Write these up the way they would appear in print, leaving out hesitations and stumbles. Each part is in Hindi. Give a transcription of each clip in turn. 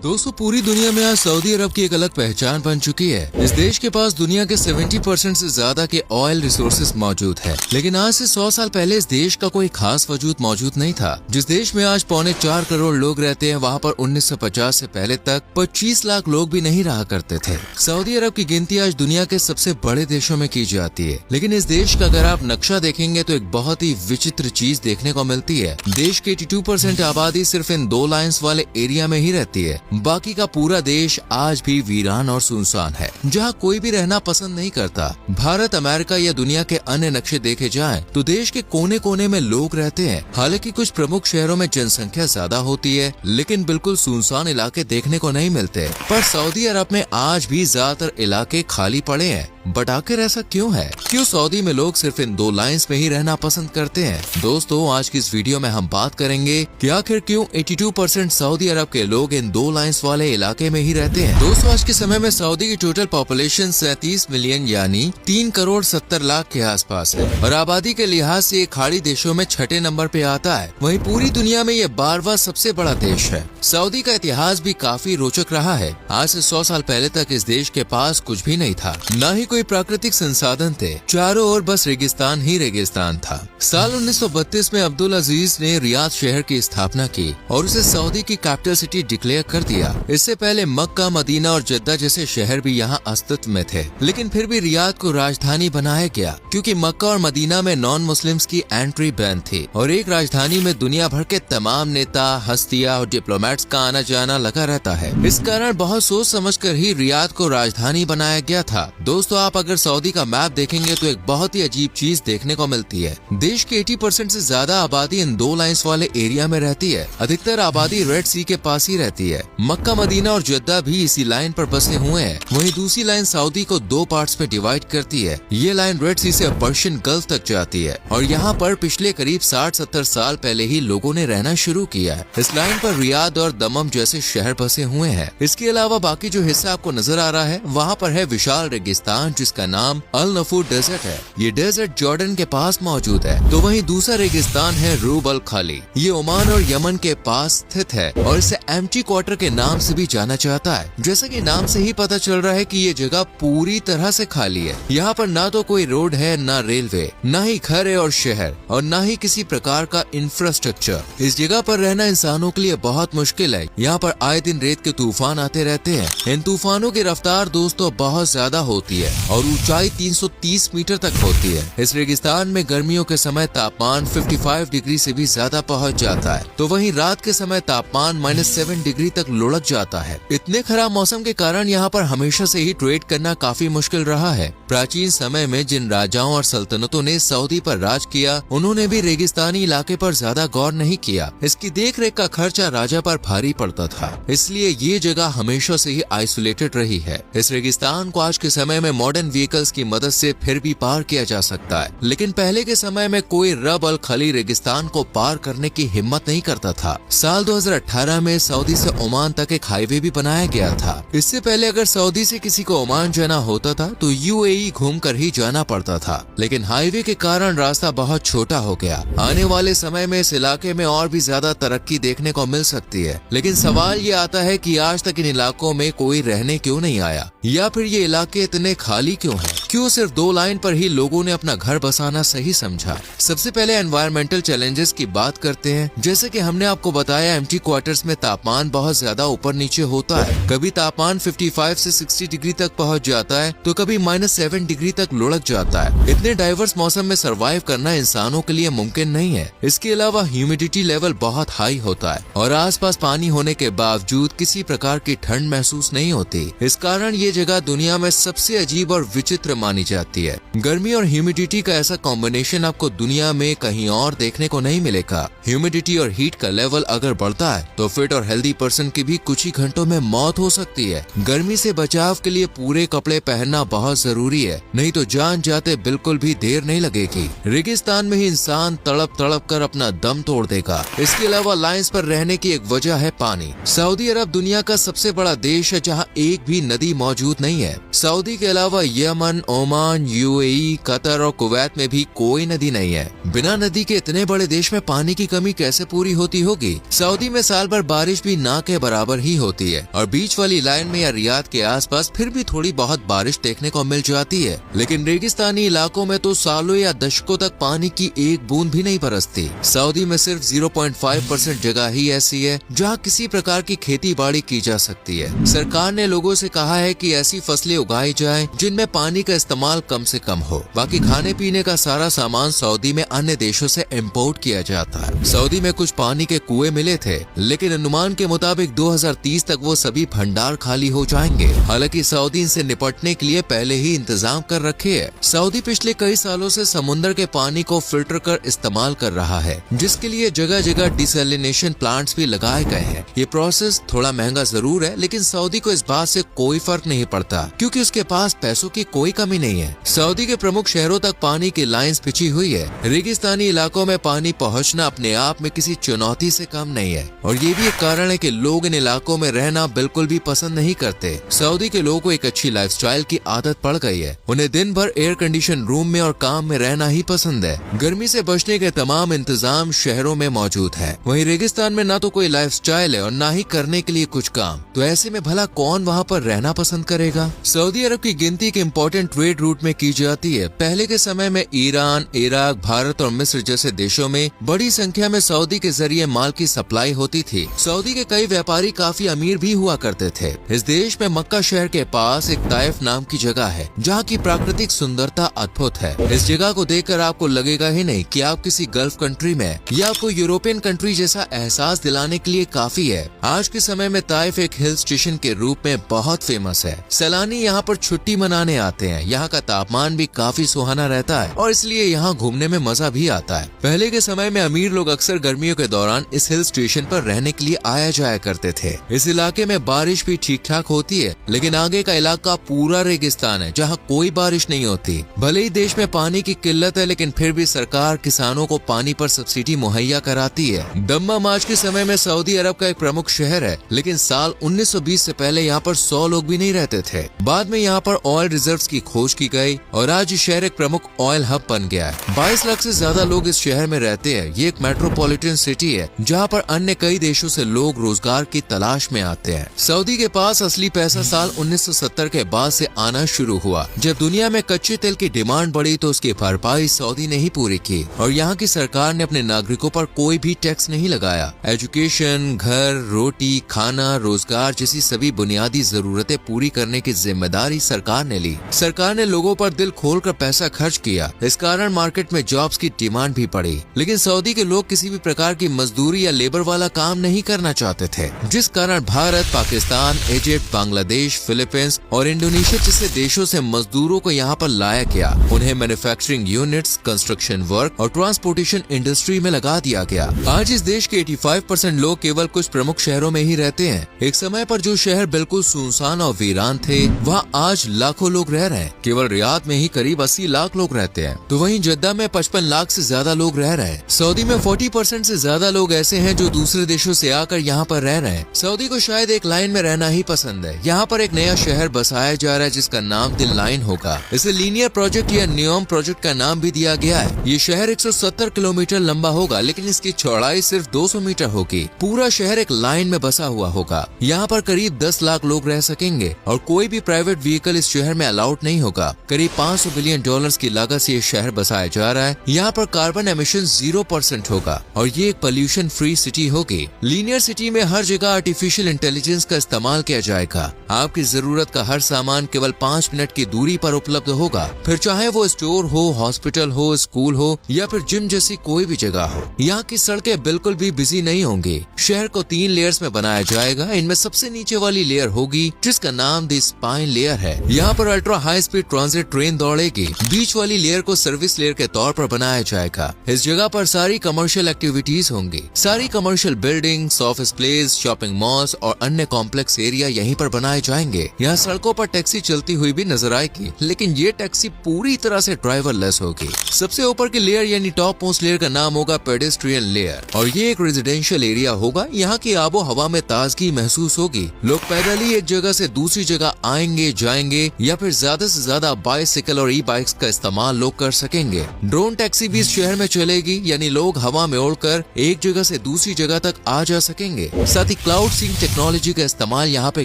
दोस्तों पूरी दुनिया में आज सऊदी अरब की एक अलग पहचान बन चुकी है। इस देश के पास दुनिया के 70% से ज्यादा के ऑयल रिसोर्सेज मौजूद है। लेकिन आज से 100 साल पहले इस देश का कोई खास वजूद मौजूद नहीं था। जिस देश में आज 4.25 करोड़ लोग रहते हैं, वहाँ पर 1950 से पहले तक 25 लाख लोग भी नहीं रहा करते थे। सऊदी अरब की गिनती आज दुनिया के सबसे बड़े देशों में की जाती है। लेकिन इस देश का अगर आप नक्शा देखेंगे तो एक बहुत ही विचित्र चीज देखने को मिलती है। देश की 82% आबादी सिर्फ इन 2 लाइन्स वाले एरिया में ही रहती है। बाकी का पूरा देश आज भी वीरान और सुनसान है, जहाँ कोई भी रहना पसंद नहीं करता। भारत, अमेरिका या दुनिया के अन्य नक्शे देखे जाएं तो देश के कोने कोने में लोग रहते हैं। हालांकि कुछ प्रमुख शहरों में जनसंख्या ज्यादा होती है, लेकिन बिल्कुल सुनसान इलाके देखने को नहीं मिलते। पर सऊदी अरब में आज भी ज्यादातर इलाके खाली पड़े हैं। बट आखिर ऐसा क्यों है? क्यों सऊदी में लोग सिर्फ इन 2 लाइन्स में ही रहना पसंद करते हैं? दोस्तों आज की इस वीडियो में हम बात करेंगे कि आखिर क्यों 82% सऊदी अरब के लोग इन 2 लाइन्स वाले इलाके में ही रहते हैं। दोस्तों आज के समय में सऊदी की टोटल पॉपुलेशन 37 मिलियन यानी 3 करोड़ 70 लाख के आसपास है और आबादी के लिहाज से ये खाड़ी देशों में 6ठे नंबर पे आता है। वहीं पूरी दुनिया में ये 12वां सबसे बड़ा देश है। सऊदी का इतिहास भी काफी रोचक रहा है। आज से 100 साल पहले तक इस देश के पास कुछ भी नहीं था, न ही कोई प्राकृतिक संसाधन थे। चारों ओर बस रेगिस्तान ही रेगिस्तान था। साल 1932 में अब्दुल अजीज ने रियाद शहर की स्थापना की और उसे सऊदी की कैपिटल सिटी डिक्लेयर कर दिया। इससे पहले मक्का, मदीना और जद्दा जैसे शहर भी यहाँ अस्तित्व में थे, लेकिन फिर भी रियाद को राजधानी बनाया गया क्योंकि मक्का और मदीना में नॉन मुस्लिम्स की एंट्री बैन थी और एक राजधानी में दुनिया भर के तमाम नेता, हस्तियां और डिप्लोमेट्स का आना जाना लगा रहता है। इस कारण बहुत सोच समझकर ही रियाद को राजधानी बनाया गया था। दोस्तों आप अगर सऊदी का मैप देखेंगे तो एक बहुत ही अजीब चीज देखने को मिलती है। देश की 80% से ज्यादा आबादी इन 2 लाइन्स वाले एरिया में रहती है। अधिकतर आबादी रेड सी के पास ही रहती है। मक्का, मदीना और जद्दा भी इसी लाइन पर बसे हुए हैं। वहीं दूसरी लाइन सऊदी को 2 पार्ट्स में डिवाइड करती है। ये लाइन रेड सी से पर्शियन गल्फ तक जाती है और यहाँ पर पिछले करीब 60-70 साल पहले ही लोगों ने रहना शुरू किया है। इस लाइन पर रियाद और दमम जैसे शहर बसे हुए हैं। इसके अलावा बाकी जो हिस्सा आपको नजर आ रहा है वहाँ पर है विशाल रेगिस्तान जिसका नाम अल नफूर डेजर्ट है। ये डेजर्ट जॉर्डन के पास मौजूद है। तो वहीं दूसरा रेगिस्तान है रूब अल खाली। ये ओमान और यमन के पास स्थित है और इसे एम्प्टी क्वार्टर के नाम से भी जाना जाता है। जैसा कि नाम से ही पता चल रहा है कि ये जगह पूरी तरह से खाली है। यहाँ पर ना तो कोई रोड है, ना रेलवे, ना ही घर है और शहर और ना ही किसी प्रकार का इंफ्रास्ट्रक्चर। इस जगह पर रहना इंसानों के लिए बहुत मुश्किल है। यहाँ पर आए दिन रेत के तूफान आते रहते हैं। इन तूफानों की रफ्तार दोस्तों बहुत ज्यादा होती है और ऊंचाई 330 मीटर तक होती है। इस रेगिस्तान में गर्मियों के समय तापमान 55 डिग्री से भी ज्यादा पहुंच जाता है, तो वहीं रात के समय तापमान -7 डिग्री तक लुढ़क जाता है। इतने खराब मौसम के कारण यहाँ पर हमेशा से ही ट्रेड करना काफी मुश्किल रहा है। प्राचीन समय में जिन राजाओं और सल्तनतों ने सऊदी पर राज किया, उन्होंने भी रेगिस्तानी इलाके पर ज्यादा गौर नहीं किया। इसकी देख रेख का खर्चा राजा पर भारी पड़ता था, इसलिए ये जगह हमेशा से ही आइसोलेटेड रही है। इस रेगिस्तान को आज के समय में मॉडर्न व्हीकल्स की मदद से फिर भी पार किया जा सकता है, लेकिन पहले के समय में कोई रब अल खली रेगिस्तान को पार करने की हिम्मत नहीं करता था। साल 2018 में सऊदी से ओमान तक एक हाईवे भी बनाया गया था। इससे पहले अगर सऊदी से किसी को ओमान जाना होता था तो यूएई घूमकर ही जाना पड़ता था, लेकिन हाईवे के कारण रास्ता बहुत छोटा हो गया। आने वाले समय में इस इलाके में और भी ज्यादा तरक्की देखने को मिल सकती है, लेकिन सवाल ये आता है कि आज तक इन इलाकों में कोई रहने क्यों नहीं आया, या फिर ये इलाके इतने खाली क्यों हैं? क्यों सिर्फ 2 लाइन पर ही लोगों ने अपना घर बसाना सही समझा? सबसे पहले एनवायरमेंटल चैलेंजेस की बात करते हैं। जैसे कि हमने आपको बताया, एम्प्टी क्वार्टर्स में तापमान बहुत ज्यादा ऊपर नीचे होता है। कभी तापमान 55 से 60 डिग्री तक पहुंच जाता है तो कभी -7 डिग्री तक लुढ़क जाता है। इतने डाइवर्स मौसम में सरवाइव करना इंसानों के लिए मुमकिन नहीं है। इसके अलावा ह्यूमिडिटी लेवल बहुत हाई होता है और आसपास पानी होने के बावजूद किसी प्रकार की ठंड महसूस नहीं होती। इस कारण ये जगह दुनिया में सबसे अजीब और विचित्र मानी जाती है। गर्मी और ह्यूमिडिटी का ऐसा कॉम्बिनेशन आपको दुनिया में कहीं और देखने को नहीं मिलेगा। ह्यूमिडिटी और हीट का लेवल अगर बढ़ता है तो फिट और हेल्दी पर्सन की भी कुछ ही घंटों में मौत हो सकती है। गर्मी से बचाव के लिए पूरे कपड़े पहनना बहुत जरूरी है, नहीं तो जान जाते बिल्कुल भी देर नहीं लगेगी। रेगिस्तान में ही इंसान तड़प तड़प कर अपना दम तोड़ देगा। इसके अलावा लाइन्स पर रहने की एक वजह है पानी। सऊदी अरब दुनिया का सबसे बड़ा देश है जहाँ एक भी नदी मौजूद नहीं है। सऊदी के अलावा अलावा यमन, ओमान, यूएई, कतर और कुवैत में भी कोई नदी नहीं है। बिना नदी के इतने बड़े देश में पानी की कमी कैसे पूरी होती होगी। सऊदी में साल भर बारिश भी ना के बराबर ही होती है और बीच वाली लाइन में या रियाद के आसपास फिर भी थोड़ी बहुत बारिश देखने को मिल जाती है, लेकिन रेगिस्तानी इलाकों में तो सालों या दशकों तक पानी की एक बूंद भी नहीं बरसती। सऊदी में सिर्फ 0.5% जगह ही ऐसी है जहाँ किसी प्रकार की खेती बाड़ी की जा सकती है। सरकार ने लोगों से कहा है कि ऐसी फसलें उगाई जाएं जिनमें पानी का इस्तेमाल कम से कम हो। बाकी खाने पीने का सारा सामान सऊदी में अन्य देशों से इम्पोर्ट किया जाता है। सऊदी में कुछ पानी के कुएं मिले थे, लेकिन अनुमान के मुताबिक 2030 तक वो सभी भंडार खाली हो जाएंगे। हालांकि सऊदी इनसे निपटने के लिए पहले ही इंतजाम कर रखे है। सऊदी पिछले कई सालों से समुद्र के पानी को फिल्टर कर इस्तेमाल कर रहा है, जिसके लिए जगह जगह डिसैलिनेशन प्लांट्स भी लगाए गए हैं। ये प्रोसेस थोड़ा महंगा जरूर है, लेकिन सऊदी को इस बात से कोई फर्क नहीं पड़ता क्योंकि उसके पास पैसों की कोई कमी नहीं है। सऊदी के प्रमुख शहरों तक पानी की लाइंस बिछी हुई है। रेगिस्तानी इलाकों में पानी पहुंचना अपने आप में किसी चुनौती से कम नहीं है और ये भी एक कारण है कि लोग इन इलाकों में रहना बिल्कुल भी पसंद नहीं करते। सऊदी के लोगों को एक अच्छी लाइफस्टाइल की आदत पड़ गई है। उन्हें दिन भर एयर कंडीशन रूम में और काम में रहना ही पसंद है। गर्मी से बचने के तमाम इंतजाम शहरों में मौजूद है। वहीं रेगिस्तान में ना तो कोई लाइफस्टाइल है और ना ही करने के लिए कुछ काम, तो ऐसे में भला कौन वहाँ पर रहना पसंद करेगा। सऊदी अरब की गिनती के इम्पोर्टेंट ट्रेड रूट में की जाती है। पहले के समय में ईरान, इराक, भारत और मिस्र जैसे देशों में बड़ी संख्या में सऊदी के जरिए माल की सप्लाई होती थी। सऊदी के कई व्यापारी काफी अमीर भी हुआ करते थे। इस देश में मक्का शहर के पास एक ताइफ नाम की जगह है जहाँ की प्राकृतिक सुंदरता अद्भुत है। इस जगह को देखकर आपको लगेगा ही नहीं कि आप किसी गल्फ कंट्री में या आपको यूरोपियन कंट्री जैसा एहसास दिलाने के लिए काफी है। आज के समय में ताइफ एक हिल स्टेशन के रूप में बहुत फेमस है। सैलानी यहाँ पर छुट्टी मनाने आते हैं। यहाँ का तापमान भी काफी सुहाना रहता है और इसलिए यहाँ घूमने में मजा भी आता है। पहले के समय में अमीर लोग अक्सर गर्मियों के दौरान इस हिल स्टेशन पर रहने के लिए आया जाया करते थे। इस इलाके में बारिश भी ठीक ठाक होती है, लेकिन आगे का इलाका पूरा रेगिस्तान है जहाँ कोई बारिश नहीं होती। भले ही देश में पानी की किल्लत है, लेकिन फिर भी सरकार किसानों को पानी पर सब्सिडी मुहैया कराती है। दम्माम आज के समय में सऊदी अरब का एक प्रमुख शहर है, लेकिन साल 1920 से पहले यहाँ पर 100 लोग भी नहीं रहते थे। बाद में यहाँ पर ऑयल रिजर्व्स की खोज की गई और आज ये शहर एक प्रमुख ऑयल हब बन गया है। 22 लाख से ज्यादा लोग इस शहर में रहते हैं। ये एक मेट्रोपॉलिटन सिटी है जहाँ पर अन्य कई देशों से लोग रोजगार की तलाश में आते हैं। सऊदी के पास असली पैसा साल 1970 के बाद से आना शुरू हुआ। जब दुनिया में कच्चे तेल की डिमांड बढ़ी तो उसकी भरपाई सऊदी ने ही पूरी की और यहाँ की सरकार ने अपने नागरिकों पर कोई भी टैक्स नहीं लगाया। एजुकेशन, घर, रोटी, खाना, रोजगार जैसी सभी बुनियादी जरूरतें पूरी करने की जिम्मेदारी सरकार ने ली। सरकार ने लोगों पर दिल खोलकर पैसा खर्च किया। इस कारण मार्केट में जॉब्स की डिमांड भी बढ़ी, लेकिन सऊदी के लोग किसी भी प्रकार की मजदूरी या लेबर वाला काम नहीं करना चाहते थे, जिस कारण भारत, पाकिस्तान, इजिप्ट, बांग्लादेश, फिलीपींस और इंडोनेशिया जैसे देशों से मजदूरों को यहाँ पर लाया गया। उन्हें मैन्युफैक्चरिंग यूनिट्स, कंस्ट्रक्शन वर्क और ट्रांसपोर्टेशन इंडस्ट्री में लगा दिया गया। आज इस देश के 85% लोग केवल कुछ प्रमुख शहरों में ही रहते हैं। एक समय पर जो शहर बिल्कुल सुनसान और वीरान थे, वहाँ आज लाखों लोग रह रहे हैं। केवल रियाद में ही करीब 80 लाख लोग रहते हैं, तो वहीं जद्दा में 55 लाख से ज्यादा लोग रह रहे हैं। सऊदी में 40% से ज्यादा लोग ऐसे हैं जो दूसरे देशों से आकर यहाँ पर रह रहे हैं। सऊदी को शायद एक लाइन में रहना ही पसंद है। यहाँ पर एक नया शहर बसाया जा रहा है जिसका नाम दिल लाइन होगा। इसे लीनियर प्रोजेक्ट या नियोम प्रोजेक्ट का नाम भी दिया गया है। ये शहर 170 किलोमीटर लंबा होगा, लेकिन इसकी चौड़ाई सिर्फ 200 मीटर होगी। पूरा शहर एक लाइन में बसा हुआ होगा। यहाँ पर करीब 10 लाख लोग रह सकेंगे और कोई भी प्राइवेट व्हीकल इस शहर में अलाउड नहीं होगा। करीब $500 बिलियन की लागत से ये शहर बसाया जा रहा है। यहाँ पर कार्बन एमिशन 0% होगा और ये एक पोल्यूशन फ्री सिटी होगी। लीनियर सिटी में हर जगह आर्टिफिशियल इंटेलिजेंस का इस्तेमाल किया जाएगा। आपकी जरूरत का हर सामान केवल 5 मिनट की दूरी पर उपलब्ध होगा, फिर चाहे वो स्टोर हो, हॉस्पिटल हो, स्कूल हो या फिर जिम जैसी कोई भी जगह हो। यहाँ की सड़कें बिल्कुल भी बिजी नहीं होंगी। शहर को 3 लेयर्स में बनाया जाएगा। इनमें सबसे नीचे वाली लेयर होगी जिसका नाम द स्पाइन लेयर है। यहाँ पर ultra high speed transit train दौड़ेगी। बीच वाली लेयर को सर्विस लेयर के तौर पर बनाया जाएगा। इस जगह पर सारी कमर्शियल एक्टिविटीज होंगी। सारी commercial buildings, office place, shopping malls और अन्य कॉम्प्लेक्स एरिया यहीं पर बनाए जाएंगे। यहाँ सड़कों पर टैक्सी चलती हुई भी नजर आएगी, लेकिन ये टैक्सी पूरी तरह से ड्राइवरलेस होगी। सबसे ऊपर की लेयर यानी टॉप मोस्ट लेयर का नाम होगा पेडेस्ट्रियन लेयर और ये एक रेजिडेंशियल एरिया होगा। यहाँ की आबो हवा में ताजगी महसूस होगी। लोग पैदल ही एक जगह से दूसरी जगह आएंगे जाएंगे या फिर ज्यादा से ज्यादा बाइसिकल और ई बाइक्स का इस्तेमाल लोग कर सकेंगे। ड्रोन टैक्सी भी इस शहर में चलेगी, यानी लोग हवा में उड़कर एक जगह से दूसरी जगह तक आ जा सकेंगे। साथ ही क्लाउड सीड टेक्नोलॉजी का इस्तेमाल यहाँ पे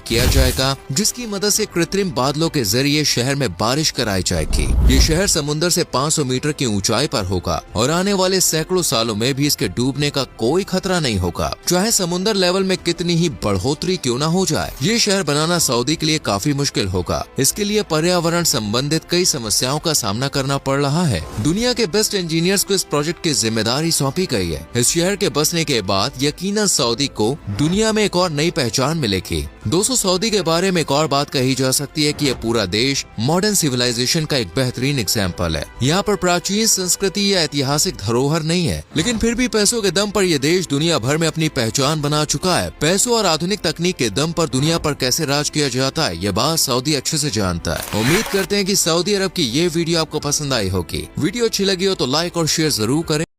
किया जाएगा, जिसकी मदद से कृत्रिम बादलों के जरिए शहर में बारिश कराई जाएगी। ये शहर समुद्र से 500 मीटर की ऊंचाई पर होगा और आने वाले सैकड़ों सालों में भी इसके डूबने का कोई खतरा नहीं होगा, चाहे समुद्र लेवल में कितनी ही बढ़ोतरी क्यों न हो जाए। ये शहर बनाना सऊदी के लिए काफी मुश्किल होगा। इसके लिए पर्यावरण संबंधित कई समस्याओं का सामना करना पड़ रहा है। दुनिया के बेस्ट इंजीनियर्स को इस प्रोजेक्ट की जिम्मेदारी सौंपी गई है। इस शहर के बसने के बाद यकीनन सऊदी को दुनिया में एक और नई पहचान मिलेगी। दोस्तों, सऊदी के बारे में एक और बात कही जा सकती है कि यह पूरा देश मॉडर्न सिविलाइजेशन का एक बेहतरीन एग्जाम्पल है। यहाँ पर प्राचीन संस्कृति या ऐतिहासिक धरोहर नहीं है, लेकिन फिर भी पैसों के दम पर यह देश दुनिया भर में अपनी पहचान बना चुका है। पैसों और आधुनिक तकनीक के दम पर दुनिया पर कैसे राज किया जाता है, ये बात सऊदी अच्छे से जानता है। उम्मीद करते हैं कि सऊदी अरब की ये वीडियो आपको पसंद आई होगी। वीडियो अच्छी लगी हो तो लाइक और शेयर जरूर करें।